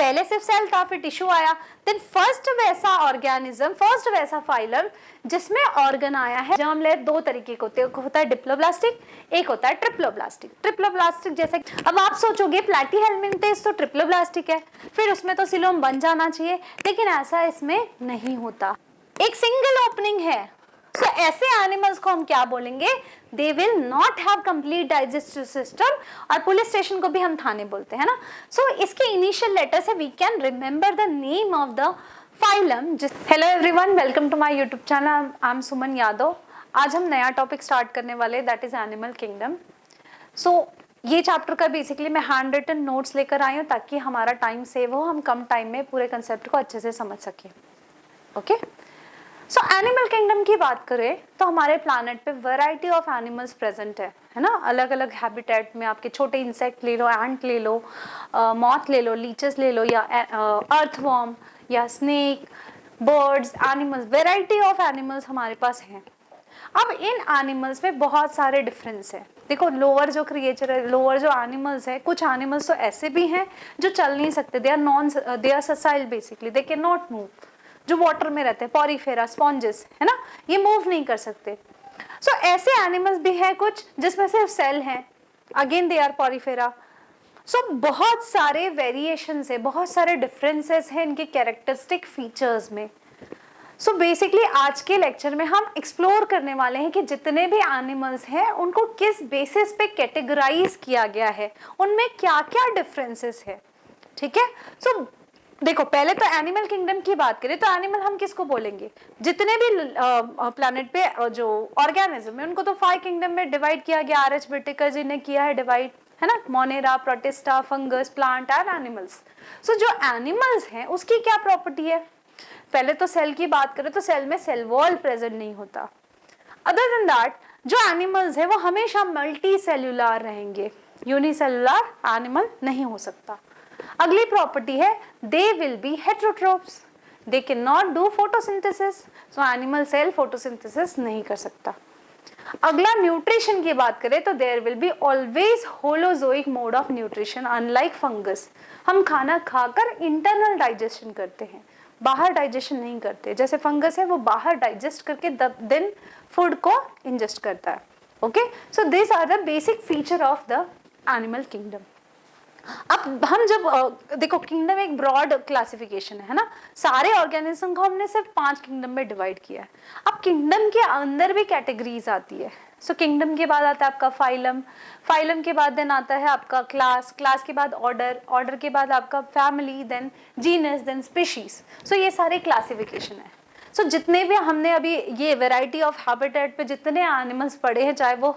पहले सिर्फ सेल था, फिर टिश्यू आया, देन फर्स्ट वैसा ऑर्गेनिज्म, फर्स्ट वैसा फाइलम जिसमें ऑर्गन आया है। जर्म लेयर दो तरीके के होते हैं, एक होता है डिप्लोब्लास्टिक, एक होता है ट्रिप्लोब्लास्टिक। ट्रिप्लोब्लास्टिक जैसे अब आप सोचोगे प्लैटीहेलमिंथेस तो ट्रिप्लोब्लास्टिक है, फिर उसमें तो सिलोम बन जाना चाहिए, लेकिन ऐसा इसमें नहीं होता, एक सिंगल ओपनिंग है। So, ऐसे एनिमल्स को हम क्या बोलेंगे? They will not have complete digestive system, और पुलिस स्टेशन को भी हम थाने बोलते हैं ना। सो इसके इनिशियल लेटर से we can remember the name of the phylum. Hello everyone, welcome to my YouTube channel, I am Suman Yadav. आज हम नया टॉपिक स्टार्ट करने वाले, that is animal kingdom. So ये चैप्टर का बेसिकली मैं हैंड रिटन नोट्स लेकर आई हूँ ताकि हमारा टाइम सेव हो, हम कम टाइम में पूरे कंसेप्ट को अच्छे से समझ सकें। ओके, सो एनिमल किंगडम की बात करें तो हमारे प्लानट पे वैरायटी ऑफ एनिमल्स प्रेजेंट है ना। अलग अलग हैबिटेट में आपके छोटे इंसेक्ट ले लो, एंट ले लो, मॉथ ले लो, लीचेस ले लो, या अर्थवॉर्म या snake, birds, animals, variety of animals हमारे पास हैं। अब इन एनिमल्स में बहुत सारे डिफरेंस है। देखो, लोअर जो क्रिएचर है, लोअर जो एनिमल्स है, कुछ एनिमल्स तो ऐसे भी हैं जो चल नहीं सकते, they are sessile, basically they can not move, जो वाटर में रहते हैं, पॉरीफेरा, स्पॉन्जेस, है ना, ये मूव नहीं कर सकते। सो ऐसे एनिमल्स भी है कुछ जिसमें सिर्फ सेल हैं, अगेन दे आर पॉरीफेरा। सो बहुत सारे वेरिएशंस है, बहुत सारे डिफरेंसेस हैं इनके कैरेक्टरिस्टिक फीचर्स में। सो बेसिकली आज के लेक्चर में हम एक्सप्लोर करने वाले हैं कि जितने भी एनिमल्स हैं उनको किस बेसिस पे कैटेगराइज किया गया है, उनमें क्या क्या डिफरेंसेस है। ठीक है, सो देखो, पहले तो एनिमल किंगडम की बात करें तो एनिमल हम किसको बोलेंगे? जितने भी प्लैनेट पे जो ऑर्गेनिज्म है उनको तो 5 किंगडम में डिवाइड किया गया। आर.एच. व्हिटेकर जी ने किया है डिवाइड, है ना, Monera, Protista, fungus, plant and animals. So जो एनिमल्स हैं उसकी क्या प्रॉपर्टी है? पहले तो सेल की बात करें तो सेल में सेल वॉल प्रेजेंट नहीं होता। अदर देन दैट, जो एनिमल्स है वो हमेशा मल्टी सेल्यूलर रहेंगे, यूनिसेल्युलर एनिमल नहीं हो सकता। अगली प्रॉपर्टी है, they will be heterotrophs, they can not do photosynthesis. So animal cell photosynthesis नहीं कर सकता। अगला न्यूट्रिशन की बात करें तो there will be always holozoic mode of nutrition, unlike fungus. हम खाना खाकर इंटरनल डाइजेशन करते हैं, बाहर डाइजेशन नहीं करते। जैसे फंगस है वो बाहर डाइजेस्ट करके देन फूड को इंजेस्ट करता है। Okay, so this are the basic feature of the animal kingdom. अब हम जब देखो, किंगडम एक ब्रॉड क्लासिफिकेशन है ना, सारे ऑर्गेनिज्म को हमने सिर्फ 5 किंगडम में डिवाइड किया है। अब किंगडम के अंदर भी कैटेगरीज आती है। सो किंगडम के बाद आता है आपका फाइलम, फाइलम के बाद देन आता है आपका क्लास, क्लास के बाद ऑर्डर, ऑर्डर के बाद आपका family, then genus, then species. So ये सारे क्लासिफिकेशन है। सो जितने भी हमने अभी ये वैरायटी ऑफ हैबिटेट पे जितने एनिमल्स पढ़े हैं, चाहे वो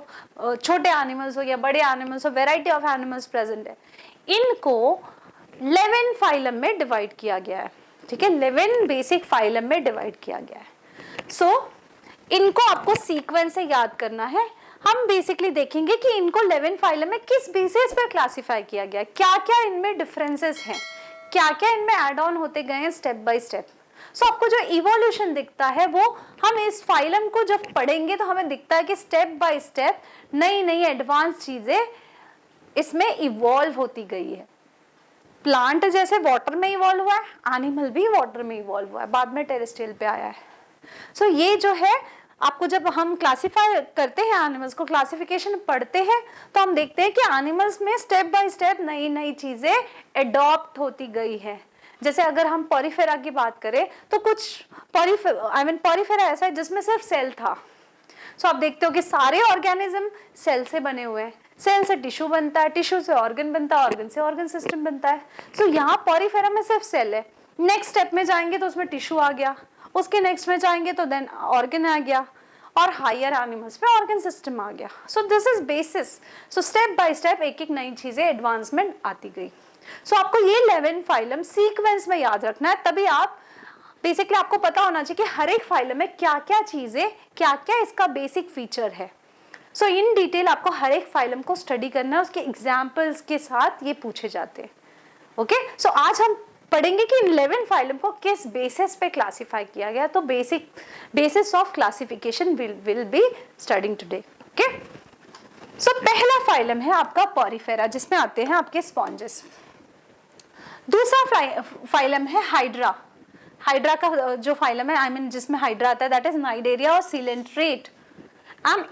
छोटे एनिमल्स हो या बड़े एनिमल्स हो, वैरायटी ऑफ एनिमल्स प्रेजेंट है। इनको 11 फाइलम में डिवाइड किया गया है। ठीक है, 11 बेसिक फाइलम में डिवाइड किया गया है। सो इनको आपको सीक्वेंस से याद करना है। हम बेसिकली देखेंगे कि इनको 11 फाइलम में किस बेसिस पर क्लासिफाई किया गया है, क्या क्या इनमें डिफरेंसेस हैं, क्या क्या इनमें एड ऑन होते गए हैं स्टेप बाय स्टेप। सो आपको जो इवोल्यूशन दिखता है वो हम इस फाइलम को जब पढ़ेंगे तो हमें दिखता है कि स्टेप बाय स्टेप नई नई एडवांस चीजें इसमें इवॉल्व होती गई है। प्लांट जैसे वाटर में इवॉल्व हुआ है, एनिमल भी वाटर में इवॉल्व हुआ है, बाद में टेरेस्ट्रियल पे आया है। सो ये जो है, आपको जब हम क्लासिफाई करते हैं एनिमल्स को, क्लासिफिकेशन पढ़ते हैं तो हम देखते हैं कि एनिमल्स में स्टेप बाय स्टेप नई नई चीजें एडॉप्ट होती गई है। जैसे अगर हम पॉरीफेरा की बात करें तो कुछ पॉरीफेरा ऐसा है जिसमें सिर्फ सेल था। सो आप देखते हो कि सारे ऑर्गेनिज्म सेल से बने हुए हैं, सेल से टिश्यू बनता है, टिश्यू से ऑर्गन बनता है, ऑर्गन से ऑर्गन सिस्टम बनता है। सो यहाँ पॉरीफेरा में सिर्फ सेल है। नेक्स्ट स्टेप में जाएंगे तो उसमें टिश्यू आ गया, उसके नेक्स्ट में जाएंगे तो देन ऑर्गन आ गया, और हायर एनिमल्स में ऑर्गन सिस्टम आ गया। So this is basis. So step by step एक एक नई चीजें एडवांसमेंट आती गई। सो आपको ये 11 फाइलम सीक्वेंस में याद रखना है, तभी आप बेसिकली आपको पता होना चाहिए कि हर एक फाइलम में क्या क्या चीजें, क्या क्या इसका बेसिक फीचर है। सो इन डिटेल आपको हर एक फाइलम को स्टडी करना है, उसके एग्जाम्पल्स के साथ ये पूछे जाते हैं। ओके, सो आज हम पढ़ेंगे कि 11 फाइलम को किस बेसिस पे क्लासिफाई किया गया। तो basis of classification will be studying today. Okay, so पहला फाइलम है आपका पॉरीफेरा, जिसमें आते हैं आपके स्पॉन्जेस। दूसरा फाइलम है हाइड्रा। हाइड्रा का जो फाइलम है, आई मीन जिसमें हाइड्रा आता है, दैट इज नाइडेरिया और सीलेंट्रेट।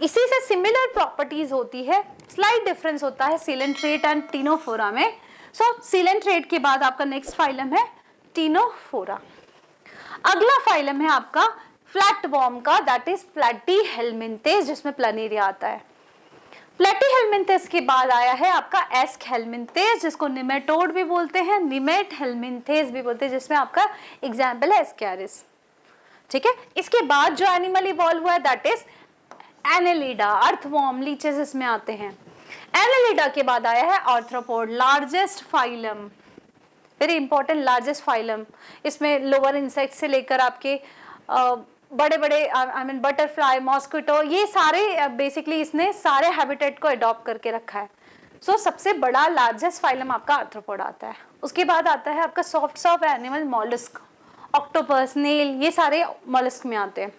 इसी से सिमिलर प्रॉपर्टीज होती है, स्लाइट डिफरेंस होता है सीलेंट्रेट एंड टीनोफोरा में। सो सीलेंट्रेट के बाद आपका नेक्स्ट फाइलम है टीनोफोरा। अगला फाइलम है आपका फ्लैटवर्म का, दैट इज प्लैटीहेलमिंथेस, जिसमें प्लनेरिया आता है। प्लैटीहेलमिंथेस के बाद आया है आपका एस्कहेलमिंथेस, जिसको निमेटोड भी बोलते हैं, निमेटहेलमिंथेस भी बोलते हैं, जिसमें आपका एग्जाम्पल है एस्कैरिस। ठीक है, इसके बाद जो एनिमल इवॉल्व हुआ है that is Annelida, earthworm, leches इसमें आते हैं। एनेलिडा के बाद आया है arthropod, largest phylum, very important, largest phylum. इसमें लोअर इंसेक्ट से लेकर आपके बड़े बड़े आई मीन बटरफ्लाई, मॉस्किटो, ये सारे बेसिकली इसने सारे हैबिटेट को अडॉप्ट करके रखा है। सो सबसे बड़ा लार्जेस्ट फाइलम आपका आर्थ्रोपोड आता है। उसके बाद आता है आपका soft animal, mollusc, octopus, nail, ये सारे मॉलस्क में आते हैं।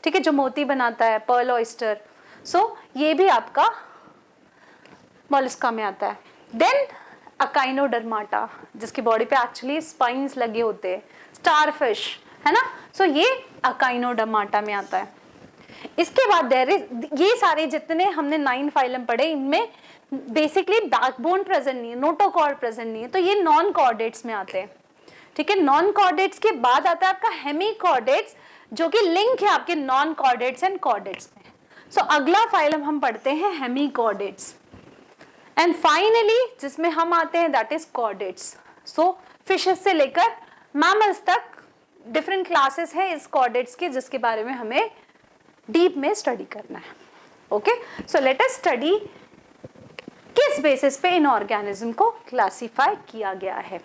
ठीक है, जो मोती बनाता है, पर्ल ऑयस्टर, सो ये भी आपका मॉलस्का में आता है। देन अकाइनोडर्माटा, जिसकी बॉडी पे एक्चुअली स्पाइन्स लगे होते हैं, स्टारफिश, है ना, सो ये अकाइनोडर्माटा में आता है। इसके बाद देयर इज, ये सारे जितने हमने 9 फाइलम पढ़े, इनमें बेसिकली बैकबोन प्रेजेंट नहीं है, नोटोकॉर्ड प्रेजेंट नहीं है, तो ये नॉन कॉर्डेट्स में आते हैं। ठीक है, नॉन कॉर्डेट्स के बाद आता है आपका हेमीकॉर्डेट्स, जो कि लिंक है आपके नॉन कॉर्डेट्स एंड कॉर्डेट्स में। सो अगला फाइलम हम पढ़ते हैं हेमीकॉर्डेट्स, एंड फाइनली जिसमें हम आते हैं that is chordates. So fishes से लेकर मैमल्स तक डिफरेंट क्लासेस हैं इस कॉर्डेट्स के, जिसके बारे में हमें डीप में स्टडी करना है। Okay, so let us study किस बेसिस पे इन ऑर्गेनिज्म को क्लासिफाई किया गया है।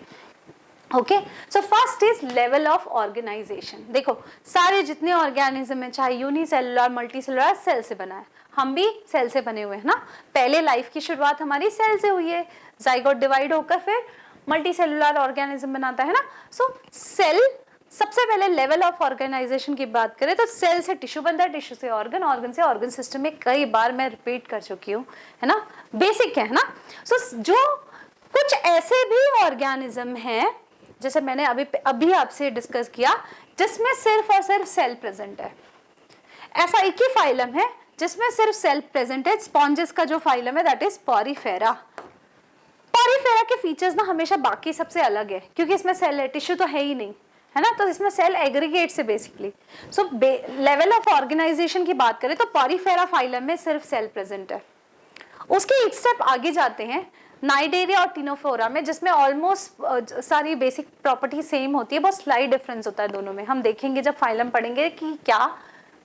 Okay, so first is level of organisation. देखो सारे जितने ऑर्गेनिज्म है, चाहे यूनिसेलुलर, मल्टीसेलुलर, सेल से बना है, हम भी सेल से बने हुए हैं ना। पहले लाइफ की शुरुआत हमारी सेल से हुई है, जाइगोट डिवाइड होकर फिर मल्टीसेलुलर ऑर्गेनिज्म बनाता है ना। सो सेल, सबसे पहले लेवल ऑफ ऑर्गेनाइजेशन की बात करें तो सेल से टिश्यू बनता है, टिश्यू से ऑर्गन, ऑर्गन से ऑर्गन सिस्टम में, कई बार मैं रिपीट कर चुकी हूँ, है ना, बेसिक है ना। सो जो कुछ ऐसे भी ऑर्गेनिज्म हैं, जैसे मैंने अभी आपसे डिस्कस किया, जिसमें सिर्फ और सिर्फ सेल प्रेजेंट है। ऐसा एक ही फाइलम है जिसमें सिर्फ सेल प्रेजेंट है, स्पॉन्जेस का जो फाइलम है दैट इज पॉरीफेरा। पॉरीफेरा के फीचर्स ना हमेशा बाकी सबसे अलग है, क्योंकि इसमें सेल है, टिश्यू तो है ही नहीं, है ना, तो इसमें सेल एग्रीगेट से basically. So level of organisation की बात करें तो पॉरीफेरा फाइलम में सिर्फ सेल प्रेजेंट है। उसके एक स्टेप आगे जाते हैं नाइडेरिया और टीनोफोरा में, जिसमें ऑलमोस्ट सारी बेसिक प्रॉपर्टी सेम होती है, बहुत स्लाइट डिफरेंस होता है दोनों में। हम देखेंगे जब फाइलम पढ़ेंगे कि क्या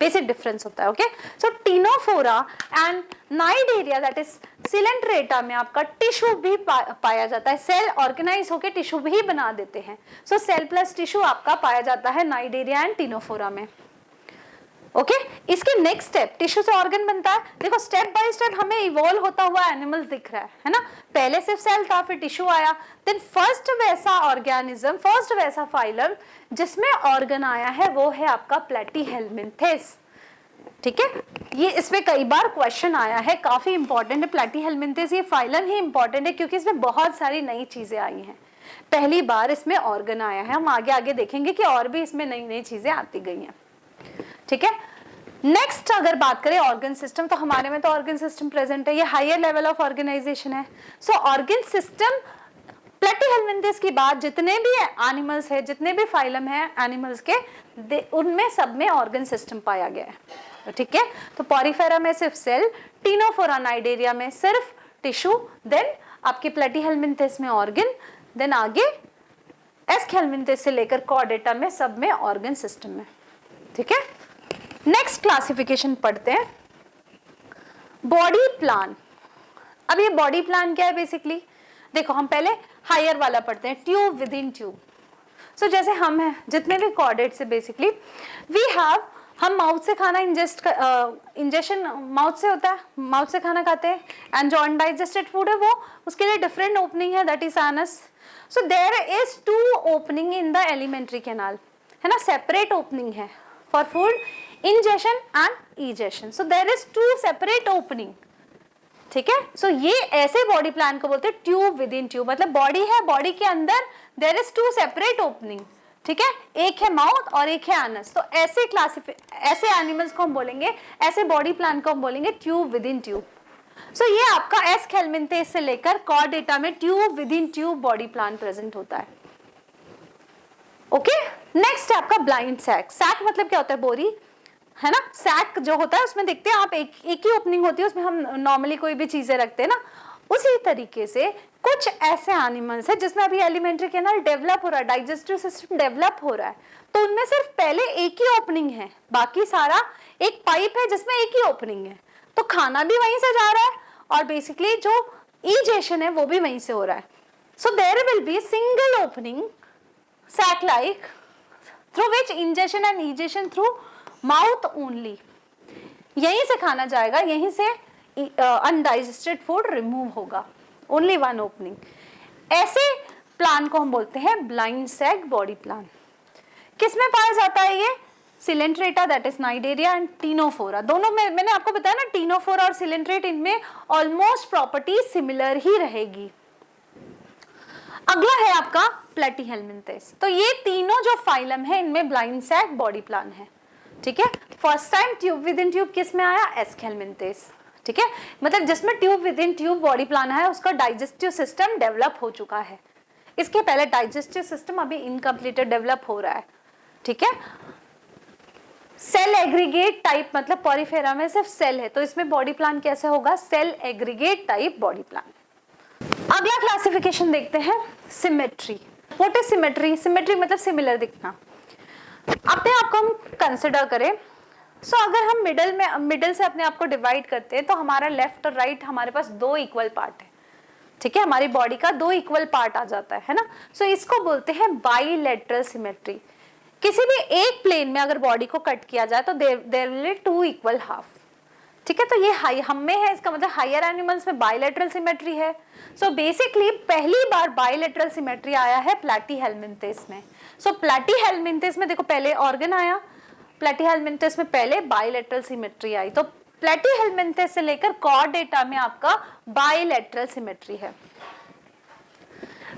बेसिक डिफरेंस होता है। Okay, so Ctenophora and Cnidaria that is Coelenterata में आपका टिश्यू भी पाया जाता है, सेल ऑर्गेनाइज होकर टिश्यू भी बना देते हैं। सो सेल प्लस टिश्यू आपका पाया जाता है नाइडेरिया एंड टीनोफोरा में। ओके, इसके नेक्स्ट स्टेप, टिश्यू से ऑर्गन बनता है। देखो स्टेप बाय स्टेप हमें इवॉल्व होता हुआ एनिमल दिख रहा है ना। पहले सिर्फ सेल था, फिर टिश्यू आया, देन फर्स्ट वैसा ऑर्गेनिज्म, फर्स्ट वैसा फाइलम जिसमें ऑर्गन आया है वो है आपका प्लैटीहेलमिंथेस। ठीक है, ये इसमें कई बार क्वेश्चन आया है, काफी इंपॉर्टेंट है प्लैटीहेलमिंथेस। ये फाइलम ही इंपॉर्टेंट है क्योंकि इसमें बहुत सारी नई चीजें आई हैं, पहली बार इसमें ऑर्गन आया है। हम आगे आगे देखेंगे कि और भी इसमें नई नई चीजें आती गई हैं। ठीक है, नेक्स्ट अगर बात करें ऑर्गन सिस्टम, तो हमारे में तो ऑर्गन सिस्टम प्रेजेंट है, ये हायर लेवल ऑफ ऑर्गेनाइजेशन है। सो ऑर्गन सिस्टम प्लैटीहेलमिंथेस की बात, जितने भी एनिमल्स है, जितने भी फाइलम है एनिमल्स के, उनमें सब में ऑर्गन सिस्टम पाया गया है। ठीक है, तो पॉरीफेरा में सिर्फ सेल, टीनोफोरा नाइडेरिया में सिर्फ टिश्यू, देन आपके प्लैटीहेलमिंथेस में ऑर्गन, देन आगे एस्कहेलमिंथेस से लेकर कॉर्डेटा में सब में ऑर्गन सिस्टम में। ठीक है, नेक्स्ट क्लासिफिकेशन पढ़ते हैं, बॉडी प्लान। अब ये बॉडी प्लान क्या है बेसिकली, देखो हम पहले हायर वाला पढ़ते हैं, ट्यूब विद इन ट्यूब। सो जैसे हम हैं, जितने भी कॉर्डेट से बेसिकली वी हैव, हम माउथ से खाना इंजेशन माउथ से होता है, माउथ से खाना खाते हैं, एंड जो अनडाइजेस्टेड फूड है वो, उसके लिए डिफरेंट ओपनिंग है, that is anus. So there is 2 opening in the alimentary canal, है ना, सेपरेट ओपनिंग है for food ingestion and egestion. So there is 2 separate opening. ठीक है। सो ये ऐसे बॉडी प्लान को बोलते हैं ट्यूब विद इन ट्यूब, मतलब बॉडी है, बॉडी के अंदर there is two separate opening, ठीक है, एक है माउथ और एक है एनस। तो ऐसे एनिमल्स को हम बोलेंगे, ऐसे बॉडी प्लान को हम बोलेंगे ट्यूब विद इन ट्यूब। सो ये आपका एस हेलमिंथेस से लेकर कॉर्डेटा में tube within tube body plan present होता है। ओके, नेक्स्ट है आपका ब्लाइंड सैक। सैक मतलब क्या होता है? बोरी, है ना। सैक जो होता है उसमें देखते हैं आप एक ही ओपनिंग होती है, उसमें हम नॉर्मली कोई भी चीजें रखते हैं ना। उसी तरीके से कुछ ऐसे एनिमल्स है जिसमें अभी एलिमेंट्री कैनाल डेवलप हो रहा है, डाइजेस्टिव सिस्टम डेवलप हो रहा है, तो उनमें सिर्फ पहले एक ही ओपनिंग है, बाकी सारा एक पाइप है जिसमें एक ही ओपनिंग है, तो खाना भी वहीं से जा रहा है और बेसिकली जो इजेशन है वो भी वहीं से हो रहा है। So there will be single opening sac like through which ingestion and egestion through mouth only, यहीं से खाना जाएगा, यहीं से undigested food remove होगा, only one opening। ऐसे प्लान को हम बोलते हैं ब्लाइंड सैक बॉडी प्लान। किसमें पाया जाता है ये? Coelenterata that is Cnidaria and Ctenophora, दोनों में मैंने आपको बताया ना, टीनोफोरा और सिलेंट्रेट, इनमें ऑलमोस्ट प्रॉपर्टी सिमिलर ही रहेगी। अगला है आपका प्लेटीहेलमिन्थेस। तो ये तीनों जो फाइलम है इनमें ब्लाइंड सैक बॉडी प्लान है, ठीक है। First time tube within tube किस में आया? एस्केलमिन्थेस, ठीक है, मतलब जिसमें tube within tube body plan है उसका डाइजेस्टिव सिस्टम डेवलप हो चुका है। इसके पहले डाइजेस्टिव सिस्टम अभी इनकम्प्लीटेड डेवलप हो रहा है, ठीक है। सेल एग्रीगेट टाइप, मतलब पॉरीफेरा में सिर्फ सेल है, तो इसमें बॉडी प्लान कैसे होगा? Cell aggregate type body plan. अगला क्लासिफिकेशन देखते हैं, symmetry. What is symmetry? Symmetry मतलब सिमिलर दिखना। अपने आप को हम कंसिडर करें, सो अगर हम मिडिल से अपने आप को डिवाइड करते हैं तो हमारा लेफ्ट और राइट हमारे पास दो इक्वल पार्ट है, ठीक है, हमारी बॉडी का दो इक्वल पार्ट आ जाता है ना। सो इसको बोलते हैं बाइलेटरल सिमेट्री। किसी भी एक प्लेन में अगर बॉडी को कट किया जाए तो there will be two equal half, ठीक है। तो ये हाई हम में है, इसका मतलब हायर एनिमल्स में बाइलेटरल सिमेट्री है। सो बेसिकली पहली बार बाइलेटरल सिमेट्री आया है प्लेटीहेलमिन्थेस में। सो प्लेटीहेलमिन्थेस में देखो पहले ऑर्गन आया, प्लेटीहेलमिन्थेस में पहले बाइलेटरल सिमेट्री आई। तो प्लेटीहेलमिन्थेस से लेकर कॉर्डेटा में आपका बाइलेटरल सिमेट्री है।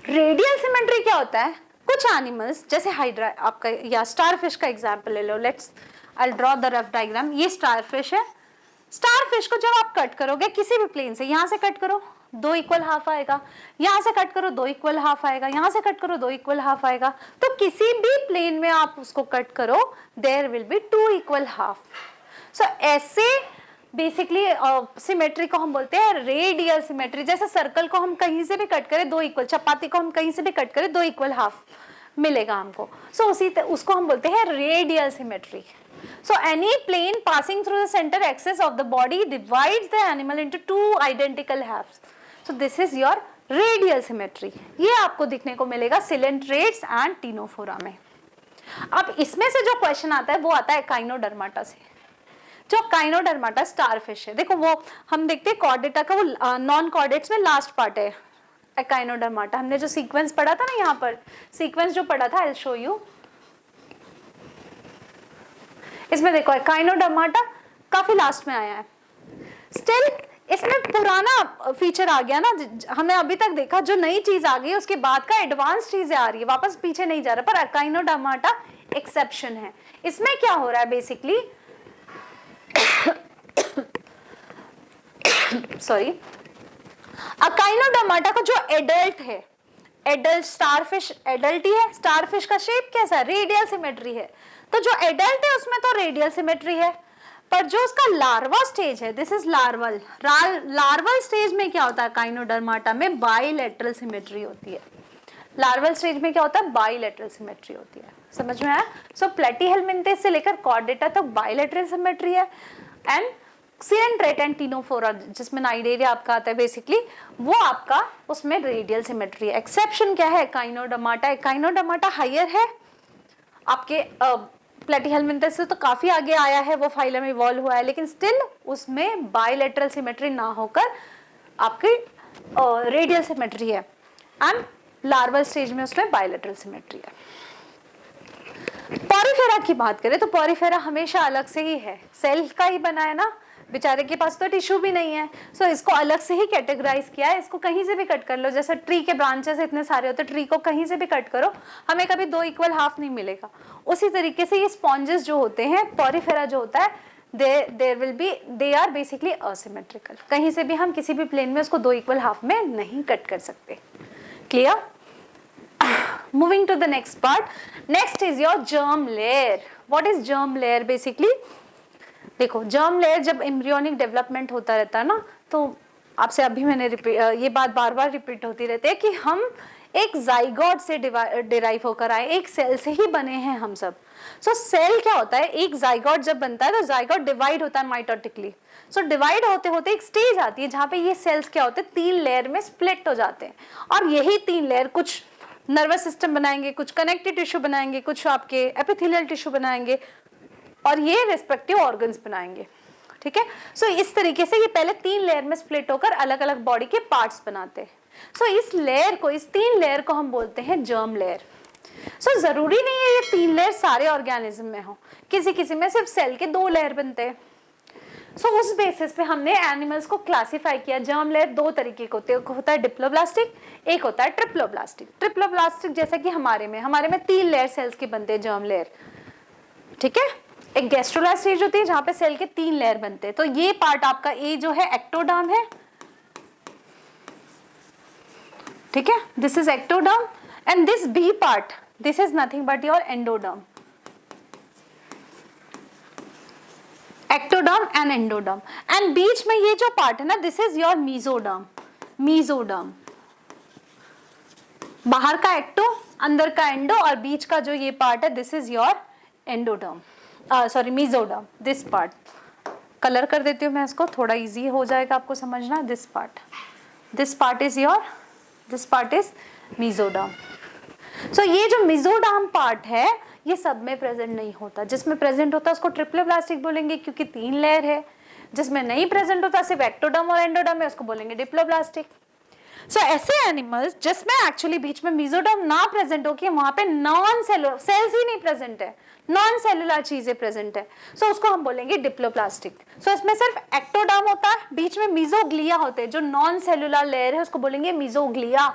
रेडियल सिमेट्री क्या होता है? कुछ एनिमल्स जैसे हाइड्रा आपका या स्टारफिश का एग्जांपल ले लो, let's I will draw the rough diagram. ये स्टारफिश है। स्टारफिश को जब आप कट करोगे किसी भी प्लेन से, यहां से कट करो दो इक्वल हाफ आएगा, यहां से कट करो दो इक्वल हाफ आएगा, यहां से कट करो दो इक्वल हाफ आएगा। तो किसी भी प्लेन में आप उसको कट करो there will be two equal half. So ऐसे बेसिकली सिमेट्री को हम बोलते हैं रेडियल सिमेट्री। जैसे सर्कल को हम कहीं से भी कट करें दो इक्वल, चपाती को हम कहीं से भी कट करें दो इक्वल हाफ मिलेगा हमको। सो उसको हम बोलते हैं radial symmetry. So any plane passing through the center axis of the body divides the animal into two identical halves. So this is your radial symmetry. ये आपको दिखने को मिलेगा सिलेंट्रेट्स एंड टीनोफोरा में। अब इसमें से जो क्वेश्चन आता है वो आता है काइनोडर्माटा से। जो काइनोडर्माटा स्टारफिश है, देखो वो हम देखते हैं कॉर्डेटा का वो नॉन कॉर्डेट्स में लास्ट पार्ट है काइनोडर्माटा। हमने जो सीक्वेंस पढ़ा था ना, यहाँ पर सीक्वेंस जो पढ़ा था, आई विल शो यू। इसमें देखो काइनोडर्माटा काफी लास्ट में आया है। स्टिल इसमें पुराना फीचर आ गया ना, हमने अभी तक देखा जो नई चीज आ गई उसके बाद का एडवांस चीजें आ रही है, वापस पीछे नहीं जा रहा। पर काइनोडर्माटा एक्सेप्शन है। इसमें क्या हो रहा है बेसिकली सॉरी, काइनोडर्माटा का जो एडल्ट है, एडल्ट स्टारफिश एडल्ट ही है। स्टारफिश का शेप कैसा है? रेडियल सिमेट्री है। तो जो एडल्ट है उसमें तो रेडियल सिमेट्री है, पर जो उसका लार्वा स्टेज है, this is larval. Larval stage में क्या होता है? काइनोडर्माटा में बाइलेटरल सिमेट्री होती है। लार्वल स्टेज में क्या होता है? बाइलेटरल सिमेट्री होती है। समझ में आया? सो प्लेटीहेलमिन्थेस से लेकर कॉर्डेटा तक बाइलेटरल सिमेट्री है। एंड सिलेंट्रेट एंड टीनोफोरा जिसमें नाइडेरिया आपका आता है बेसिकली, वो आपका उसमें रेडियल सिमेट्री है। एक्सेप्शन क्या है? काइनोडर्माटा। काइनोडर्माटा हायर है आपके प्लेटीहेलमिन्थेस से तो काफी आगे आया है, वो फाइलम इवॉल्व हुआ है, लेकिन स्टिल उसमें बाइलेटरल सिमेट्री ना होकर आपकी रेडियल सिमेट्री है। एंड लार्वल स्टेज में उसमें बाइलेटरल सिमेट्री है। पॉरीफेरा की बात करें तो पॉरीफेरा हमेशा अलग से ही है, सेल का ही बना है ना, बेचारे के पास तो टिश्यू भी नहीं है, सो इसको अलग से ही कैटेगराइज किया है। इसको कहीं से भी कट कर लो, जैसे ट्री के ब्रांचेस इतने सारे होते हैं, ट्री को कहीं से भी कट करो, हमें कभी 2 इक्वल हाफ नहीं मिलेगा। उसी तरीके से ये स्पॉन्जेस जो होते हैं, पॉरीफेरा जो होता है, दे आर बेसिकली असिमेट्रिकल। कहीं से भी हम किसी भी प्लेन में उसको 2 इक्वल हाफ में नहीं कट कर सकते। Clear? Moving to the next part. Next is your germ layer. What is germ layer basically? देखो, germ layer जब एम्ब्रियोनिक डेवलपमेंट होता रहता है ना, तो आपसे अभी मैंने ये बात बार बार रिपीट होती रहती है कि हम एक जाइगोट से डिराइव होकर आए, एक सेल से ही बने हैं हम सब। सो सेल क्या होता है, एक जाइगोट जब बनता है तो जाइगोट डिवाइड होता है माइटोटिकली। सो डिवाइड होते होते एक स्टेज आती है जहाँ पे ये सेल्स क्या होते हैं, 3 लेयर में स्प्लिट हो जाते हैं, और यही 3 लेयर कुछ नर्वस सिस्टम बनाएंगे, कुछ कनेक्टिव टिश्यू बनाएंगे, कुछ आपके एपिथेलियल टिश्यू बनाएंगे, और ये रिस्पेक्टिव ऑर्गन्स बनाएंगे। ठीक है, सो इस तरीके से ये पहले 3 लेयर में स्प्लिट होकर अलग अलग बॉडी के पार्ट्स बनाते हैं। सो इस लेयर को, इस 3 लेयर को हम बोलते हैं जर्म लेयर। सो जरूरी नहीं है ये 3 लेयर सारे ऑर्गेनिज्म में हो, किसी किसी में सिर्फ सेल के 2 लेयर बनते हैं। सो उस बेसिस पे हमने एनिमल्स को क्लासिफाई किया। जर्म लेयर 2 तरीके के होते हैं, एक होता है डिप्लोब्लास्टिक, एक होता है ट्रिप्लोब्लास्टिक। ट्रिप्लोब्लास्टिक जैसे कि हमारे में 3 लेयर सेल्स के बनते हैं जर्म लेयर। ठीक है, एक गैस्ट्रोलाइज स्टेज होती है जहां पे सेल के 3 लेयर बनते हैं। तो ये पार्ट आपका ए जो है एक्टोडर्म है, ठीक है, this is ectoderm, and this be part, this is nothing but your endoderm. Ectoderm and endoderm, and बीच में ये जो पार्ट है ना, this is your mesoderm. Mesoderm, बाहर का एक्टो, अंदर का एंडो, और बीच का जो ये पार्ट है, this is your endoderm, sorry mesoderm. This part colour कर देती हूँ मैं इसको, थोड़ा इजी हो जाएगा आपको समझना। This part is your, this part is mesoderm. So ये जो मीजोडर्म पार्ट है ये सब में प्रेजेंट नहीं होता, जिसमें प्रेजेंट होता है उसको ट्रिप्लोब्लास्टिक बोलेंगे क्योंकि 3 लेयर है। जिसमें नहीं प्रेजेंट होता, सिर्फ एक्टोडर्म और एंडोडर्म है, उसको बोलेंगे डिप्लोब्लास्टिक। सो ऐसे एनिमल्स जिसमें एक्चुअली बीच में मीजोडर्म ना प्रेजेंट हो, कि वहां पे नॉन सेलुलर सेल्स ही नहीं प्रेजेंट है, नॉन सेलुलर चीजें प्रेजेंट है, सो उसको हम बोलेंगे डिप्लोप्लास्टिक। सो इसमें सिर्फ एक्टोडर्म होता है, बीच में मीजोग्लिया होते हैं, जो नॉन सेलुलर लेयर है उसको बोलेंगे मीजोग्लिया।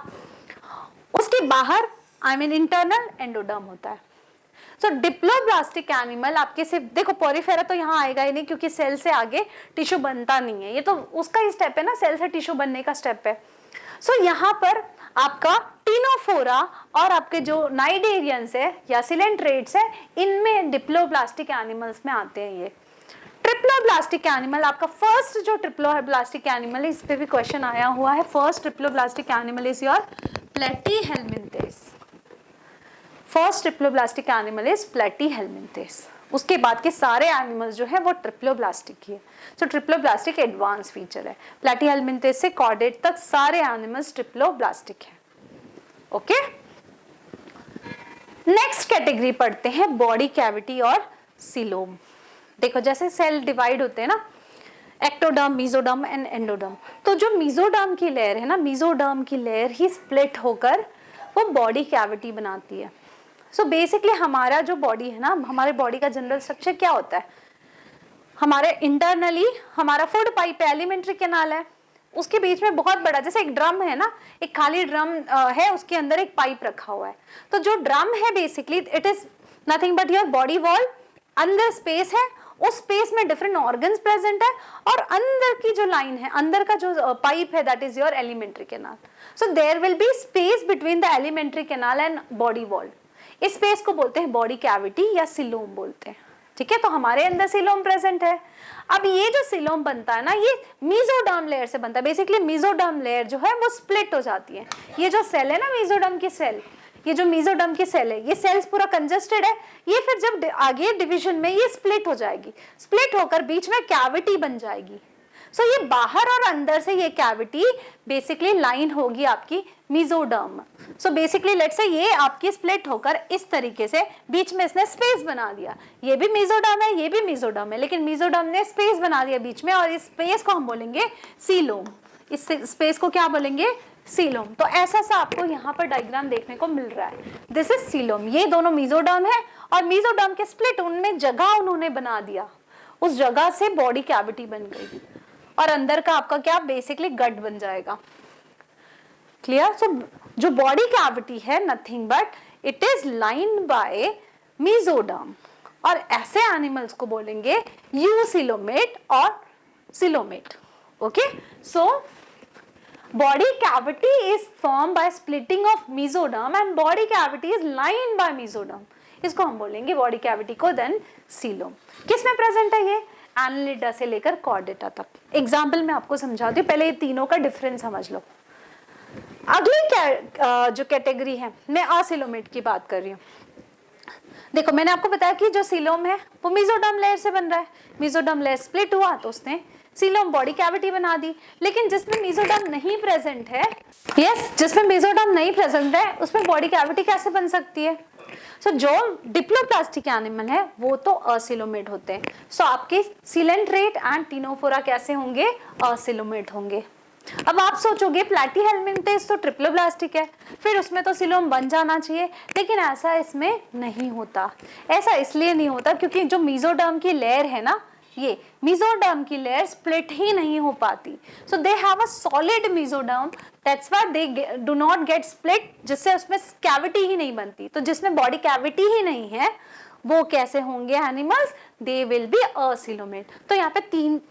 उसके बाहर इंटरनल एंडोडर्म होता है। सो डिप्लोब्लास्टिक एनिमल आपके सिर्फ, देखो पॉरीफेरा तो यहाँ आएगा ही नहीं क्योंकि सेल से आगे टिश्यू बनता नहीं है, ये तो उसका ही स्टेप है ना, सेल से टिश्यू बनने का स्टेप है। सो यहाँ पर आपका टीनोफोरा और आपके जो नाइडेरियंस है या सिलेंट्रेट्स है, इनमें डिप्लोब्लास्टिक एनिमल्स में आते हैं ये। ट्रिप्लोब्लास्टिक एनिमल आपका फर्स्ट जो ट्रिप्लोब्लास्टिक एनिमल है, इस पे भी क्वेश्चन आया हुआ है। First triploblastic animal is your Platyhelminthes. First triploblastic animal is Platyhelminthes. उसके बाद के सारे एनिमल्स जो है वो ट्रिप्लोब्लास्टिक ही है। सो ट्रिप्लोब्लास्टिक एडवांस फीचर है। प्लेटीहेलमिन्थेस से कॉर्डेट तक सारे एनिमल्स ट्रिप्लोब्लास्टिक है। ओके, नेक्स्ट कैटेगरी पढ़ते हैं बॉडी कैविटी और सीलोम। देखो जैसे सेल डिवाइड होते हैं ना, एक्टोडर्म, मीजोडर्म एंड एंडोडर्म, तो जो मीजोडर्म की लेयर है ना, मीजोडर्म की लेयर ही स्प्लिट होकर वो बॉडी कैविटी बनाती है। सो बेसिकली हमारा जो बॉडी है ना, हमारे बॉडी का जनरल स्ट्रक्चर क्या होता है, हमारे इंटरनली हमारा फूड पाइप है, एलिमेंट्री कैनाल है, उसके बीच में बहुत बड़ा, जैसे एक ड्रम है ना, एक खाली ड्रम है, उसके अंदर एक पाइप रखा हुआ है। तो जो ड्रम है basically it is nothing but your body wall. अंदर स्पेस है, उस स्पेस में डिफरेंट ऑर्गन्स प्रेजेंट है, और अंदर की जो लाइन है, अंदर का जो पाइप है, that is your alimentary canal. So there will be space between the alimentary canal and body wall. इस स्पेस को बोलते हैं बॉडी कैविटी या सिलोम बोलते हैं। ठीक है, तो हमारे अंदर सिलोम प्रेजेंट है। अब ये जो सिलोम बनता है ना, ये मीजोडर्म लेयर से बनता है। बेसिकली मीजोडर्म लेयर जो है वो स्प्लिट हो जाती है। ये जो सेल है ना, मीजोडर्म की सेल, ये जो मीजोडर्म की सेल है, ये सेल्स पूरा कंजेस्टेड है, ये फिर जब आगे डिवीजन में ये स्प्लिट हो जाएगी, स्प्लिट होकर बीच में कैविटी बन जाएगी। सो ये बाहर और अंदर से ये कैविटी बेसिकली लाइन होगी आपकी mesoderm. So basically let's say ये आपकी स्प्लिट होकर इस तरीके से बीच में इसने स्पेस बना दिया। ये भी मीजोडर्म है, ये भी मीजोडर्म है, लेकिन मीजोडर्म ने स्पेस बना दिया बीच में, और इस स्पेस को हम बोलेंगे सीलोम। इस स्पेस को क्या बोलेंगे, सीलोम। तो ऐसा सा आपको यहाँ पर डायग्राम देखने को मिल रहा है। This is coelom. ये दोनों मीजोडर्म है, और मीजोडर्म के स्प्लिट, उनमें जगह उन्होंने बना दिया, उस जगह से बॉडी कैविटी बन गई और अंदर का आपका क्या बेसिकली गट बन जाएगा। क्लियर? सो जो बॉडी कैविटी है nothing but it is lined by mesoderm, और ऐसे एनिमल्स को बोलेंगे यूसिलोमेट और coelomate. Okay, so body cavity is formed by splitting of mesoderm and body cavity is lined by mesoderm, इसको हम बोलेंगे body cavity को then coelom। किस में प्रेजेंट है ये? एनालिडा से लेकर कॉर्डेटा तक। एग्जाम्पल मैं आपको समझाती हूँ, पहले ये तीनों का डिफरेंस समझ लो। अगली जो कैटेगरी है, मैं असिलोमेट की बात कर रही हूँ। देखो मैंने आपको बताया कि जो सीलोम है वो मेसोडर्म लेयर से बन रहा है, मेसोडर्म लेयर स्प्लिट हुआ तो उसने सीलोम बॉडी कैविटी बना दी। लेकिन जिसमें मेसोडर्म नहीं प्रेजेंट है, जिसमें मेसोडर्म नहीं प्रेजेंट है उसमें बॉडी कैविटी कैसे बन सकती है? सो जो डिप्लोप्लास्टिक एनिमल है वो तो असिलोमेट होते हैं। सो आपके सिलेंट्रेट एंड टिनोफोरा कैसे होंगे? असिलोमेट होंगे। अब आप सोचोगे प्लैटीहेलमिंथेस तो ट्रिप्लोब्लास्टिक है, फिर उसमें तो सिलोम बन जाना चाहिए, लेकिन ऐसा इसमें नहीं होता। ऐसा इसलिए नहीं होता क्योंकि जो मेसोडर्म की लेयर है ना, ये मेसोडर्म की लेयर स्प्लिट ही नहीं हो पाती। So they have a solid mesoderm, that's why they do not get split, जिससे उसमें कैविटी ही नहीं बनती। तो जिसमें बॉडी कैविटी ही नहीं है वो कैसे होंगे animals? They will B acoelomate. तो यहाँ पे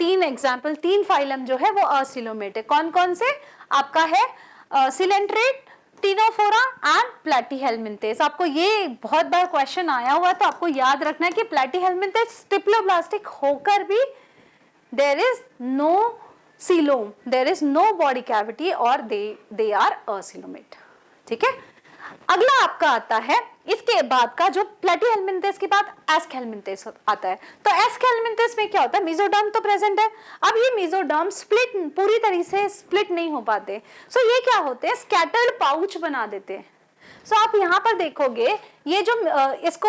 तीन एग्जाम्पल, तीन फाइलम जो है वो असिलोमेट है। कौन कौन से? आपका है सिलेंट्रेट, टिनोफोरा एंड प्लैटीहेलमिंथेस। आपको ये बहुत बार क्वेश्चन आया हुआ, तो आपको याद रखना है कि प्लैटीहेलमिंथेस ट्रिप्लोब्लास्टिक होकर भी there is no coelom, there is no body cavity और दे आर असिलोमेट। ठीक है, अगला आपका आता है इसके बाद का, जो प्लैटीहेलमिंथेस के बाद एस्केलमिंथेस आता है। तो एस्केलमिंथेस में क्या होता है? मेसोडर्म तो प्रेजेंट है, अब ये मेसोडर्म स्प्लिट पूरी तरह से स्प्लिट नहीं हो पाते। सो ये क्या होते हैं? स्कैटर्ड पाउच बना देते हैं। सो आप यहाँ पर देखोगे ये जो इसको,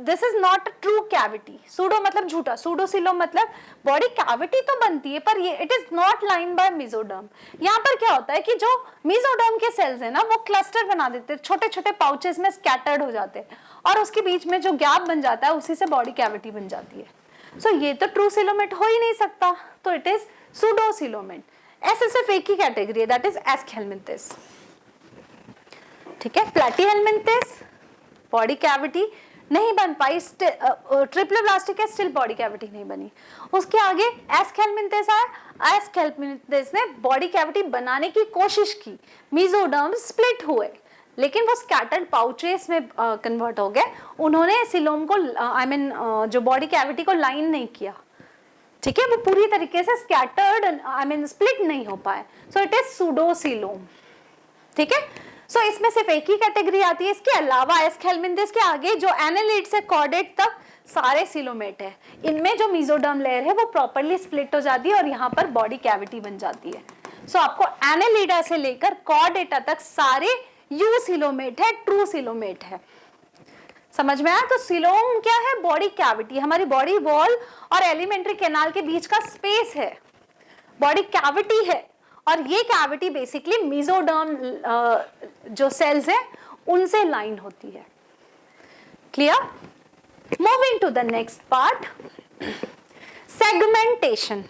this is not true cavity. Pseudo मतलब झूठा, सूडोसिलोम मतलब बॉडी कैविटी तो बनती है पर ये it is not line by mesoderm. यहाँ पर क्या होता है कि जो मेसोडर्म के सेल्स है ना वो क्लस्टर बना देते हैं, छोटे छोटे पाउचेस में स्कैटर्ड हो जाते हैं, और उसके बीच में जो गैप बन जाता है उसी से बॉडी कैविटी बन जाती है। सो ये तो ट्रू सिलोमेट हो ही नहीं सकता, तो इट इज सूडोसिलोमेट। ऐसे सिर्फ एक ही कैटेगरी है, दैट इज एस्केलमिंथेस। ठीक है, प्लैटीहेलमिंथेस बॉडी कैविटी नहीं बन पाई, ट्रिप्लोब्लास्टिक है स्टिल बॉडी कैविटी नहीं बनी। उसके आगे एस्केलमिंथेस आया, एस्केलमिंथेस ने बॉडी कैविटी बनाने की कोशिश की, मेसोडर्म स्प्लिट हुए, लेकिन वो स्कैटर्ड पाउचेस में कन्वर्ट हो गए। उन्होंने सिलोम को जो बॉडी कैविटी को लाइन नहीं किया। ठीक है, वो पूरी तरीके से स्कैटर्ड स्प्लिट नहीं हो पाए। So it is pseudocoelom. ठीक है, सो इसमें सिर्फ एक ही कैटेगरी आती है। इसके अलावा एस्केलमिंथेस के आगे जो एनालिड से कॉर्डेट तक सारे सिलोमेट है। इनमें जो मेसोडर्म लेयर है वो प्रॉपर्ली स्प्लिट हो जाती है और यहाँ पर बॉडी कैविटी बन जाती है। सो आपको एनालिडा से लेकर कॉर्डेटा तक सारे यूसिलोमेट है, ट्रू सिलोमेट है। समझ में आया? तो सिलोम क्या है? बॉडी कैविटी, हमारी बॉडी वॉल और एलिमेंट्री कैनाल के बीच का स्पेस है, बॉडी कैविटी है, और ये कैविटी बेसिकली मेसोडर्म जो सेल्स है उनसे लाइन होती है। Clear? Moving to the next part, segmentation.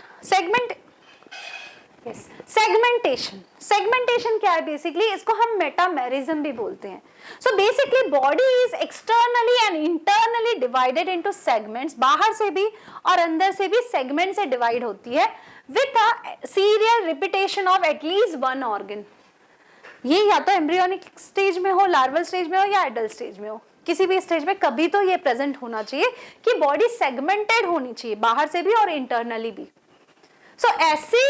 Segmentation क्या है? बेसिकली इसको हम मेटामेरिज्म भी बोलते हैं। So basically body is externally and internally divided into segments, बाहर से भी और अंदर से भी सेगमेंट से डिवाइड होती है with a serial repetition of at least one organ। ये या तो एम्ब्रियोनिक स्टेज में हो, लार्वल स्टेज में हो या एडल्ट स्टेज में हो, किसी भी स्टेज में कभी तो ये प्रेजेंट होना चाहिए कि बॉडी सेगमेंटेड होनी चाहिए, बाहर से भी और इंटरनली भी। सो ऐसी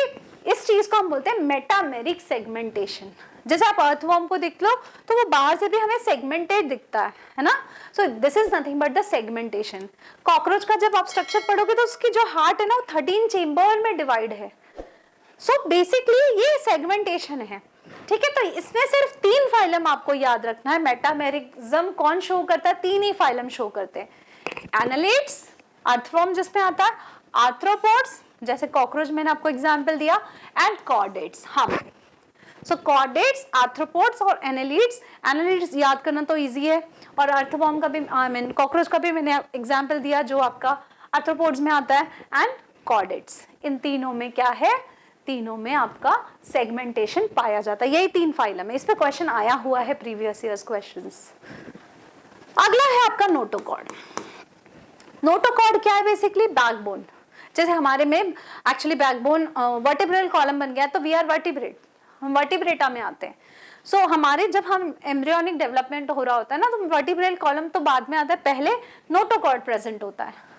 इस चीज को हम बोलते हैं मेटामेरिक सेगमेंटेशन। जैसे आप अर्थवर्म को देख लो तो वो बाहर से भी हमें सेगमेंटेड दिखता है ना। So this is nothing but the segmentation. Cockroach का जब आप स्ट्रक्चर पढ़ोगे तो उसकी जो हार्ट है ना वो 13 चेम्बर में डिवाइड है। सो बेसिकली ये सेगमेंटेशन है। ठीक है, तो इसमें सिर्फ 3 फाइलम आपको याद रखना है। मेटामेरिज्म कौन शो करता है? 3 ही फाइलम शो करते हैं, एनालिड्स, अर्थवर्म जिसमें आता है, आर्थ्रोपोड्स जैसे कॉकरोच मैंने आपको एग्जांपल दिया, एंड कॉर्डेट्स। हम सो कॉर्डेट्स, आर्थ्रोपोड्स और एनालिड्स याद करना तो इजी है, और अर्थवर्म का भी कॉकरोच का भी मैंने एग्जांपल दिया जो आपका आर्थ्रोपोड्स में आता है, एंड कॉर्डेट्स। इन तीनों में क्या है, तीनों में आपका सेगमेंटेशन पाया जाता है। यही 3 फाइलम है, इस पे क्वेश्चन आया हुआ है प्रीवियस ईयर्स क्वेश्चंस। अगला है आपका नोटोकॉर्ड। नोटोकॉर्ड क्या है, बेसिकली बैकबोन। जैसे हमारे में एक्चुअली बैकबोन वर्टिब्रल कॉलम बन गया तो वी आर वर्टिब्रेट, हम वर्टिब्रेटा में आते हैं। सो हमारे जब हम एम्ब्रियोनिक डेवलपमेंट हो रहा होता है ना, तो वर्टिब्रल कॉलम तो बाद में आता है, पहले नोटोकॉर्ड प्रेजेंट होता है।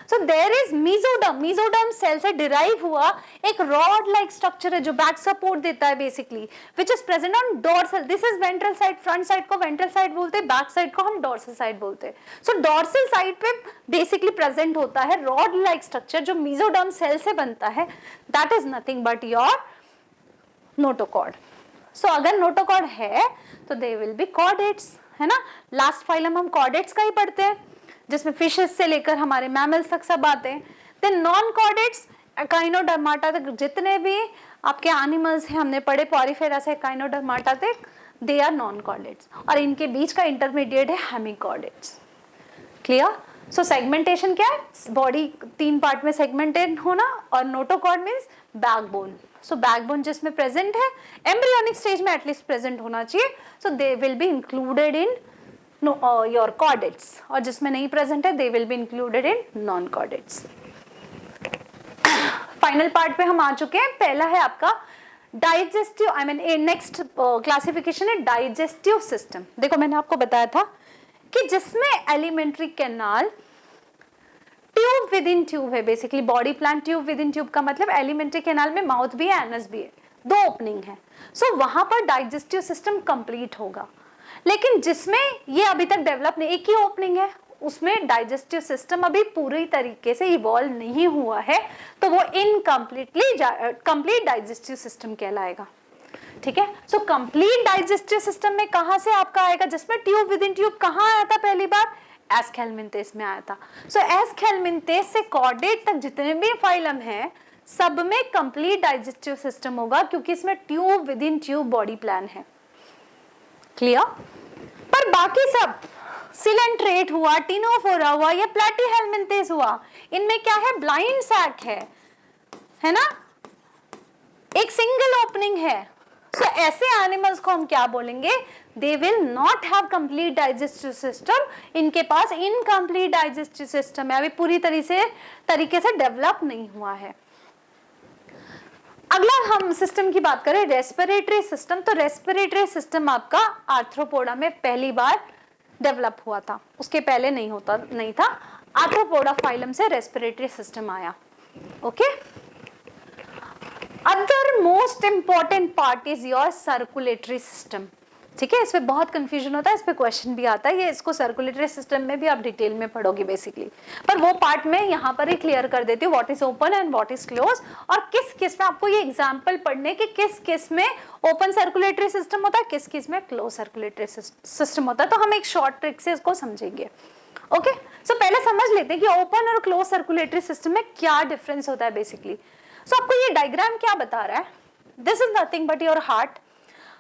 So there is mesoderm, mesoderm cell से डिराइव हुआ एक रॉड लाइक स्ट्रक्चर है जो बैक सपोर्ट देता है basically, which is present on dorsal. This is ventral side, front side को वेंट्रल साइड बोलते हैं, बैक साइड को हम डोर्सल साइड बोलते हैं। सो डोर्सल साइड पे बेसिकली प्रेजेंट होता है रॉड लाइक स्ट्रक्चर जो मीजोडर्म सेल से बनता है, that is nothing but your notochord. So अगर नोटोकॉर्ड है तो दे विल बी कॉर्डेट्स, है ना। लास्ट फाइलम हम कॉर्डेट्स का ही पढ़ते हैं, जिसमें फिशेस से लेकर हमारे मैमल्स तक सब आते हैं। देन नॉन कॉर्डेट्स, एकाइनोडर्माटा तक जितने भी आपके एनिमल्स हैं हमने पढ़े, पॉरीफेरा से एकाइनोडर्माटा तक, दे आर नॉन कॉर्डेट्स, और इनके बीच का इंटरमीडिएट है हेमिकॉर्डेट्स। क्लियर। सो सेगमेंटेशन क्या है, बॉडी 3 पार्ट में सेगमेंटेड होना, और notochord means backbone. So backbone जिसमें प्रेजेंट है, एम्ब्रियोनिक स्टेज में एटलीस्ट प्रेजेंट होना चाहिए, so they will be included in your chordates, और जिसमें नहीं प्रेजेंट है they will be included in non chordates. Final part पे हम आ चुके हैं। पहला है आपका digestive, I mean next classification है डाइजेस्टिव सिस्टम। देखो मैंने आपको बताया था कि जिसमें alimentary canal tube within tube है, basically body plan tube within tube का मतलब एलिमेंट्री कैनाल में माउथ भी है, एनस भी है, 2 ओपनिंग है। सो वहां पर डाइजेस्टिव सिस्टम कंप्लीट होगा। लेकिन जिसमें ये अभी तक डेवलप नहीं, एक ही ओपनिंग है, उसमें डाइजेस्टिव सिस्टम अभी पूरी तरीके से इवॉल्व नहीं हुआ है, तो वो कंप्लीट डाइजेस्टिव सिस्टम कहलाएगा। ठीक है। सो कंप्लीट डाइजेस्टिव सिस्टम में कहां से आपका आएगा, जिसमें ट्यूब विद इन ट्यूब कहां आया था पहली बार, एस्केलमिंथेस में आया था। सो एस्केलमिंथेस से कॉर्डेट तक जितने भी फाइलम है सब में कंप्लीट डाइजेस्टिव सिस्टम होगा, क्योंकि इसमें tube within tube body plan है। क्लियर। पर बाकी सब सिलेंट्रेट हुआ, टिनोफोरा हुआ या प्लैटीहेलमिंथेस हुआ, इनमें क्या है, ब्लाइंड सैक है ना, एक सिंगल ओपनिंग है। सो ऐसे एनिमल्स को हम क्या बोलेंगे, they will not have complete digestive system, इनके पास इनकम्प्लीट डाइजेस्टिव सिस्टम है, अभी पूरी तरीके से डेवलप नहीं हुआ है। अगला हम सिस्टम की बात करें, रेस्पिरेटरी सिस्टम। तो रेस्पिरेटरी सिस्टम आपका आर्थ्रोपोडा में पहली बार डेवलप हुआ था, उसके पहले नहीं था। आर्थ्रोपोडा फाइलम से रेस्पिरेटरी सिस्टम आया। Okay. Other most important part is your circulatory system. ठीक है, इसमें बहुत कंफ्यूजन होता है, इस पे क्वेश्चन भी आता है, ये इसको सर्कुलेटरी सिस्टम में भी आप डिटेल में पढ़ोगे बेसिकली, पर वो पार्ट में यहाँ पर ही क्लियर कर देती हूँ, what is open and what is close, और किस किस में आपको ये एग्जांपल पढ़ने कि किस किस में ओपन सर्कुलेटरी सिस्टम होता है, किस किस में क्लोज सर्कुलेटरी सिस्टम होता है। तो हम एक शॉर्ट ट्रिक से इसको समझेंगे। ओके। सो पहले समझ लेते हैं कि ओपन और क्लोज सर्कुलेटरी सिस्टम में क्या डिफरेंस होता है बेसिकली। सो आपको ये डायग्राम क्या बता रहा है, this is nothing but your heart.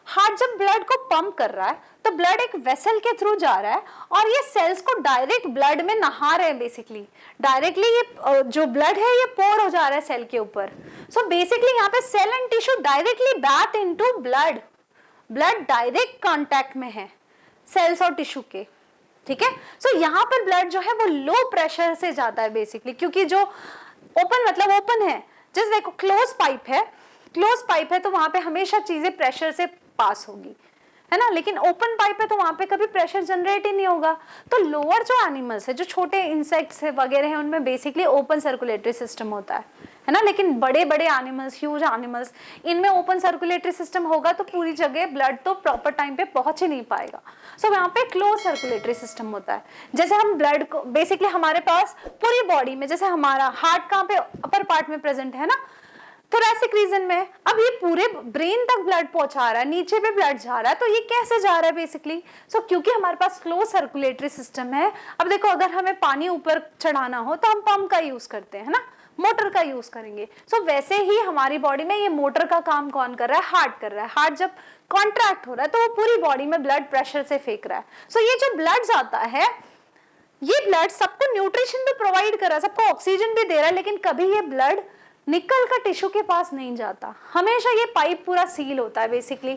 Heart जब ब्लड को पंप कर रहा है तो ब्लड एक वेसल के थ्रू जा रहा है, और ये सेल्स को डायरेक्ट ब्लड में नहा रहे हैं बेसिकली, डायरेक्टली ये जो ब्लड है ये पोर हो जा रहा है सेल के ऊपर। सो बेसिकली यहाँ पे cell and tissue directly bathe into blood, blood direct contact में है सेल्स और टिश्यू के। ठीक है। सो यहाँ पर ब्लड जो है वो लो प्रेशर से जाता है बेसिकली, क्योंकि जो ओपन मतलब ओपन है, जैसे देखो क्लोज पाइप है, क्लोज पाइप है तो वहां पे हमेशा चीजें प्रेशर से पास होगी, है ना, लेकिन ओपन पाइप है तो वहां पे कभी प्रेशर जनरेट ही नहीं होगा। तो लोअर जो एनिमल्स है, जो छोटे इंसेक्ट्स है वगैरह है, उनमें बेसिकली ओपन सर्कुलेटरी सिस्टम होता है ना, लेकिन बड़े बड़े एनिमल्स, ह्यूज एनिमल्स, इनमें ओपन सर्कुलेटरी सिस्टम होगा तो पूरी जगह ब्लड तो प्रॉपर टाइम पे पहुंच ही नहीं पाएगा। सो यहाँ पे क्लोज सर्कुलेटरी सिस्टम होता है। जैसे हम ब्लड को बेसिकली हमारे पास पूरी बॉडी में, जैसे हमारा हार्ट कहाँ पे, अपर पार्ट में प्रेजेंट है ना, थोरैसिक रीजन में, अब ये पूरे ब्रेन तक ब्लड पहुंचा रहा है, नीचे भी ब्लड जा रहा है, तो ये कैसे जा रहा है बेसिकली, सो क्योंकि हमारे पास क्लोज सर्कुलेटरी सिस्टम है। अब देखो अगर हमें पानी ऊपर चढ़ाना हो तो हम पंप का यूज करते हैं, है ना, मोटर का यूज करेंगे। सो वैसे ही हमारी बॉडी में ये मोटर का काम कौन कर रहा है, हार्ट कर रहा है। हार्ट जब कॉन्ट्रैक्ट हो रहा है तो वो पूरी बॉडी में ब्लड प्रेशर से फेंक रहा है। सो ये जो ब्लड जाता है ये ब्लड सबको न्यूट्रिशन भी प्रोवाइड कर रहा है, सबको ऑक्सीजन भी दे रहा है, लेकिन कभी ये ब्लड निकल कर टिश्यू के पास नहीं जाता, हमेशा ये पाइप पूरा सील होता है बेसिकली।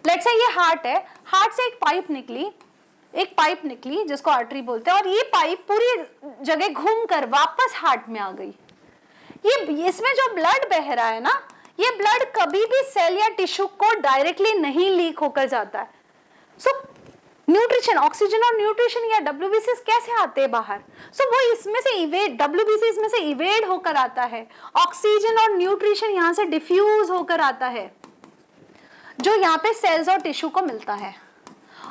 लेट्स से ये हार्ट है, हार्ट से एक पाइप निकली जिसको आर्टरी बोलते हैं, और ये पाइप पूरी जगह घूम कर वापस हार्ट में आ गई। ये इसमें जो ब्लड बह रहा है ना, ये ब्लड कभी भी सेल या टिश्यू को डायरेक्टली नहीं लीक होकर जाता है। सो न्यूट्रिशन, ऑक्सीजन और न्यूट्रिशन या डब्ल्यूबीसी कैसे आते हैं बाहर? वो इसमें से इवेड, डब्ल्यूबीसी इसमें से इवेड होकर आता है, ऑक्सीजन और न्यूट्रिशन यहाँ से डिफ्यूज होकर आता है, जो यहाँ पे सेल्स और टिश्यू को मिलता है।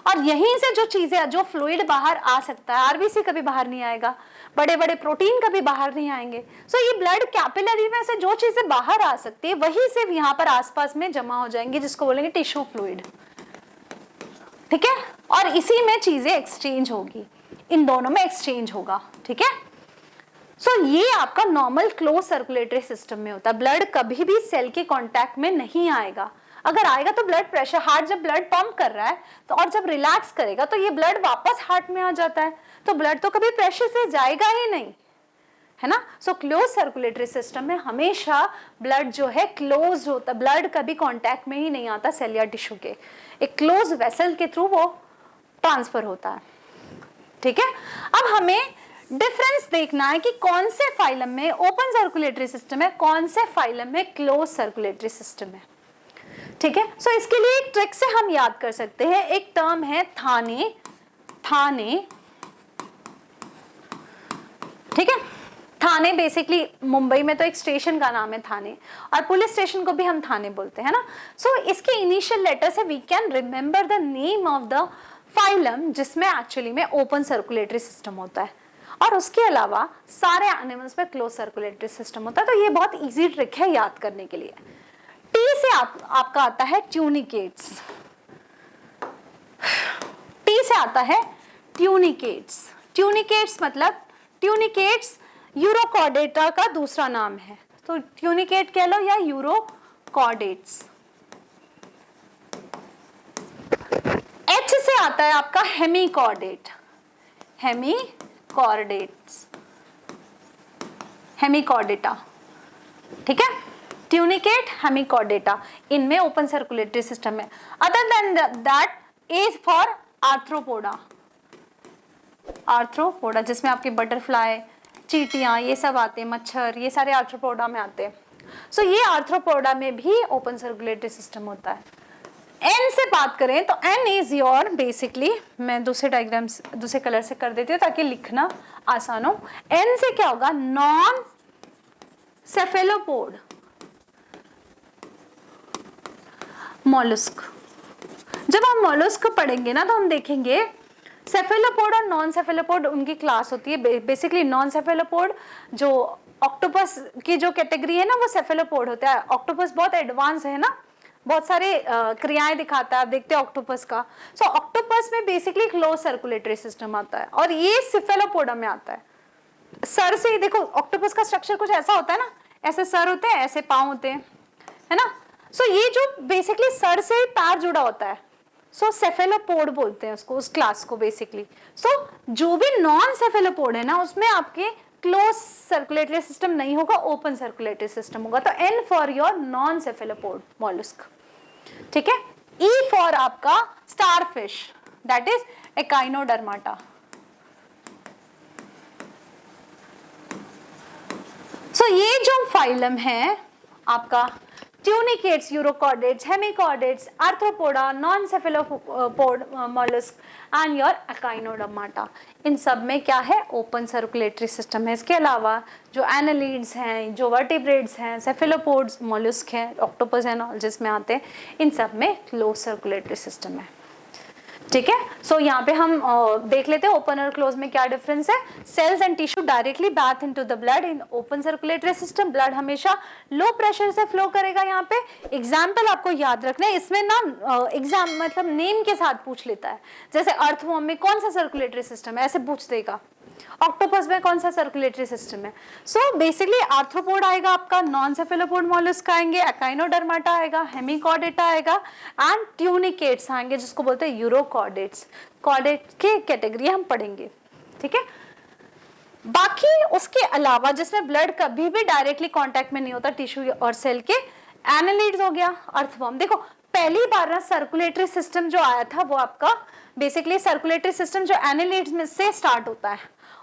और यहीं से जो चीजें, जो फ्लूइड बाहर आ सकता है, आरबीसी कभी बाहर नहीं आएगा, बड़े बड़े प्रोटीन कभी बाहर नहीं आएंगे। ये ब्लड कैपिलरी में से जो चीजें बाहर आ सकती है वही से यहाँ पर आसपास में जमा हो जाएंगी, जिसको बोलेंगे टिश्यू फ्लूइड। ठीक है, और इसी में चीजें एक्सचेंज होगी, इन दोनों में एक्सचेंज होगा। ठीक है, ये आपका नॉर्मल क्लोज सर्कुलेटरी सिस्टम में होता है। ब्लड कभी भी सेल के कांटेक्ट में नहीं आएगा, अगर आएगा तो ब्लड प्रेशर, हार्ट जब ब्लड पंप कर रहा है तो, और जब रिलैक्स करेगा तो ये ब्लड वापस हार्ट में आ जाता है, तो ब्लड तो कभी प्रेशर से जाएगा ही नहीं, है ना। क्लोज सर्कुलेटरी सिस्टम में हमेशा ब्लड जो है क्लोज होता है, ब्लड कभी कांटेक्ट में ही नहीं आता सेल या टिश्यू के, एक क्लोज वेसल के थ्रू वो ट्रांसफर होता है। ठीक है, अब हमें डिफरेंस देखना है कि कौन से फाइलम में ओपन सर्कुलेटरी सिस्टम है, कौन से फाइलम में क्लोज सर्कुलेटरी सिस्टम है। ठीक है, इसके लिए एक ट्रिक से हम याद कर सकते हैं, एक टर्म है थाने, थाने। ठीक है, थाने बेसिकली मुंबई में तो एक स्टेशन का नाम है थाने, और पुलिस स्टेशन को भी हम थाने बोलते हैं ना। इसके इनिशियल लेटर से we can remember the name of the phylum जिसमें एक्चुअली में ओपन सर्कुलेटरी सिस्टम होता है, और उसके अलावा सारे एनिमल्स में क्लोज सर्कुलेटरी सिस्टम होता है। तो ये बहुत इजी ट्रिक है याद करने के लिए। टी से आपका आता है ट्यूनिकेट्स, टी से आता है ट्यूनिकेट्स। ट्यूनिकेट्स मतलब, ट्यूनिकेट्स यूरोकॉर्डेटा का दूसरा नाम है, तो ट्यूनिकेट कह लो या यूरोकॉर्डेट्स। एच से आता है आपका हेमीकॉर्डेट, हेमीकॉर्डेट्स, हेमीकॉर्डेटा। ठीक है, ट्यूनिकेट, हेमीकॉर्डेटा, इनमें ओपन सर्कुलेटरी सिस्टम है। Other than that is for arthropoda, arthropoda जिसमें आपके बटरफ्लाई, चींटियां, ये सब आते हैं, मच्छर, ये सारे आर्थ्रोपोडा में आते हैं। ये आर्थ्रोपोडा में भी ओपन सर्कुलेटरी सिस्टम होता है। एन से बात करें तो एन इज योर, बेसिकली मैं दूसरे डायग्राम दूसरे कलर से कर देती हूँ ताकि लिखना आसान हो। एन से क्या होगा, नॉन सेफेलोपोड मॉलस्क। जब हम मॉलस्क पढ़ेंगे ना तो हम देखेंगे सेफेलोपोड और नॉन सेफेलोपोड उनकी क्लास होती है। बेसिकली नॉन सेफेलोपोड जो ऑक्टोपस की जो कैटेगरी है ना वो सेफेलोपोड होता है। ऑक्टोपस बहुत एडवांस है ना, बहुत सारे क्रियाएं दिखाता है, आप देखते हैं ऑक्टोपस का। ऑक्टोपस में बेसिकली क्लोज सर्कुलेटरी सिस्टम आता है और ये सेफेलोपोडा में आता है। सर से देखो, ऑक्टोपस का स्ट्रक्चर कुछ ऐसा होता है ना, ऐसे सर होते हैं, ऐसे पांव होते हैं, है ना। ये जो बेसिकली सर से पैर जुड़ा होता है, सेफेलोपोड बोलते हैं उसको, उस क्लास को बेसिकली। जो भी नॉन सेफेलोपोड है ना उसमें आपके क्लोज सर्कुलेटरी सिस्टम नहीं होगा, ओपन सर्कुलेटरी सिस्टम होगा। तो N for your non cephalopod mollusc. ठीक है, ई फॉर आपका स्टारफिश, दैट इज एकाइनोडर्माटा। ये जो फाइलम है आपका tunicates, urochordates, hemichordates, arthropoda, non cephalopod mollusc and your echinodermata, इन सब में क्या है, ओपन सर्कुलेटरी सिस्टम है। इसके अलावा जो एनालिड्स हैं, जो वर्टिब्रेट्स हैं, सेफेलोपोड्स, मॉलस्क हैं, ऑक्टोपस एंड ऑल जिसमें आते हैं, इन सब में क्लोज सर्कुलेटरी सिस्टम है। ठीक है, यहाँ पे हम देख लेते हैं ओपन और क्लोज में क्या डिफरेंस है। Cells and tissue directly bathe into the blood in open circulatory system. Blood हमेशा लो प्रेशर से फ्लो करेगा। यहाँ पे एग्जाम्पल आपको याद रखना है, इसमें ना एग्जाम मतलब नेम के साथ पूछ लेता है। जैसे अर्थवॉर्म में कौन सा सर्कुलेटरी सिस्टम है, ऐसे पूछ देगा। ऑक्टोपस में कौन सा सर्कुलेटरी सिस्टम है। बेसिकली आर्थ्रोपोड आएगा आपका, नॉन सेफेलोपोड मॉलस्क आएंगे, एकाइनोडर्माटा आएगा, हेमीकॉर्डेटा आएगा एंड ट्यूनिकेट्स आएंगे जिसको बोलते हैं यूरोकॉर्डेट्स। कॉर्डेट के कैटेगरी हम पढ़ेंगे। ठीक है, बाकी उसके अलावा जिसमें ब्लड कभी भी डायरेक्टली कांटेक्ट में नहीं होता टिश्यू और सेल के, एनालिड्स हो गया, अर्थवर्म। देखो पहली बार ना सर्कुलेटरी सिस्टम जो आया था वो आपका बेसिकली सर्कुलेटरी सिस्टम जो एनालिड्स में से स्टार्ट होता है,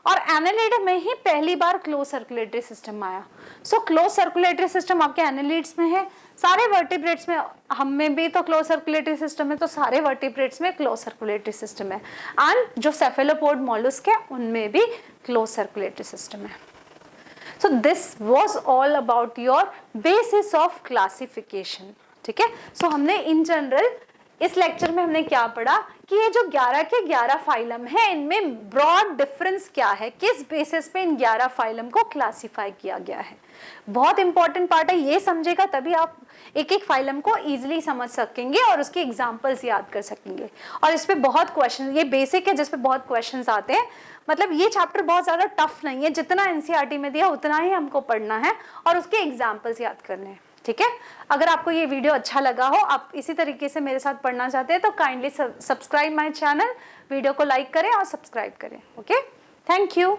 और एनालिड में ही पहली बार क्लोज सर्कुलेटरी सिस्टम आया। सो क्लोज सर्कुलेटरी सिस्टम आपके एनालिड्स में है, सारे वर्टिब्रेट्स में, हम में भी तो क्लोज सर्कुलेटरी सिस्टम है, तो सारे वर्टिब्रेट्स में क्लोज सर्कुलेटरी सिस्टम है, एंड जो सेफेलोपोड मॉलस्क है उनमें भी क्लोज सर्कुलेटरी सिस्टम है। So this was all about your basis of classification, ठीक है। सो हमने इन जनरल इस लेक्चर में हमने क्या पढ़ा कि ये जो 11 के 11 फाइलम है इनमें ब्रॉड डिफरेंस क्या है, किस बेसिस पे इन 11 फाइलम को क्लासिफाई किया गया है। बहुत इंपॉर्टेंट पार्ट है, ये समझेगा तभी आप एक एक फाइलम को इजीली समझ सकेंगे और उसके एग्जांपल्स याद कर सकेंगे। और इस पे बहुत क्वेश्चन, ये बेसिक है जिस पे बहुत क्वेश्चंस आते हैं, मतलब ये चैप्टर बहुत ज़्यादा टफ नहीं है, जितना एनसीईआरटी में दिया उतना ही हमको पढ़ना है और उसके एग्जाम्पल्स याद करने हैं, ठीक है। अगर आपको ये वीडियो अच्छा लगा हो, आप इसी तरीके से मेरे साथ पढ़ना चाहते हैं, तो kindly subscribe my channel, video को लाइक करें और सब्सक्राइब करें। Okay, thank you.